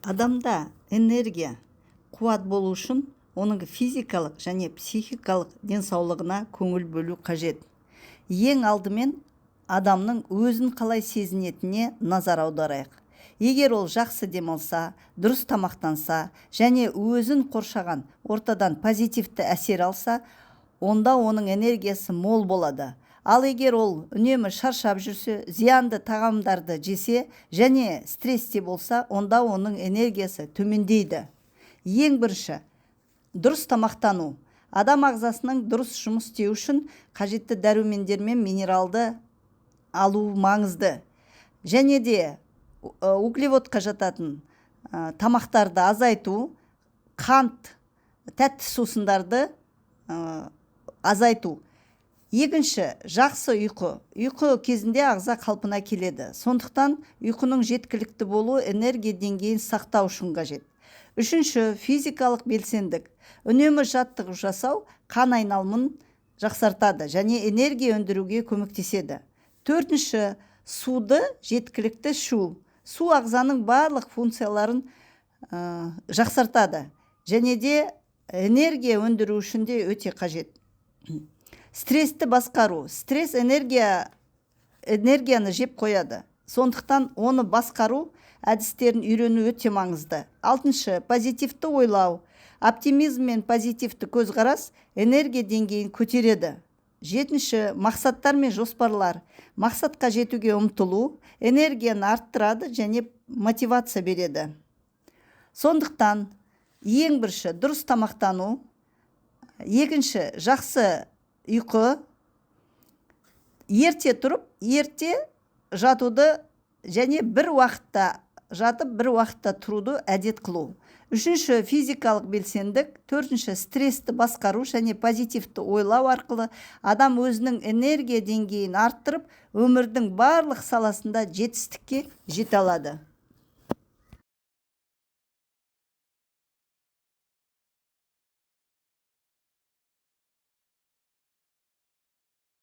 Адамда энергия, қуат болу үшін оның физикалық және психикалық денсаулығына көңіл бөлу қажет. Ең алдымен адамның өзін қалай сезінетіне назар аударайық. Егер ол жақсы демалса, дұрыс тамақтанса және өзін қоршаған ортадан позитивті әсер алса, онда оның энергиясы мол болады. Ал егер ол үнемі шаршап жүрсе, зиянды тағамдарды жесе және стресте болса, онда оның энергиясы төмендейді. Ең бірінші, дұрыс тамақтану. Адам ағзасының дұрыс жұмыс істеу үшін қажетті дәрумендер мен минералды алу маңызды. Және де углеводқа жататын тамақтарды азайту, қант, тәтті сусындарды азайту. Екінші, жақсы ұйқы. Ұйқы кезінде ағза қалпына келеді. Сондықтан ұйқының жеткілікті болу энергия деңгейін сақтау үшін қажет. Үшінші, физикалық белсендік. Үнемі жаттығу жасау қан айналымын жақсартады және энергия өндіруге көмектеседі. Төртінші, суды жеткілікті ішу. Су ағзаның барлық функцияларын жақсартады және де энергия өндіру үшін де өте қажет. Стрессті басқару. Стресс энергияны жеп қояды. Сондықтан оны басқару әдістерін үйрену өте маңызды. Алтыншы, позитивті ойлау. Оптимизм мен позитивті көзқарас энергия деңгейін көтереді. Жетінші, мақсаттар мен жоспарлар. Мақсатқа жетуге ұмтылу энергияны арттырады және мотивация береді. Сондықтан ең бірінші, дұрыс тамақтану. Екінші, жақсы ұйқы. Ерте тұрып, ерте жатуды және бір уақытта жатып, бір уақытта тұруды әдет қылу. Үшінші, физикалық белсендік. Төртінші, стрессті басқару және позитивті ойлау арқылы адам өзінің энергия деңгейін арттырып, өмірдің барлық саласында жетістікке жете алады.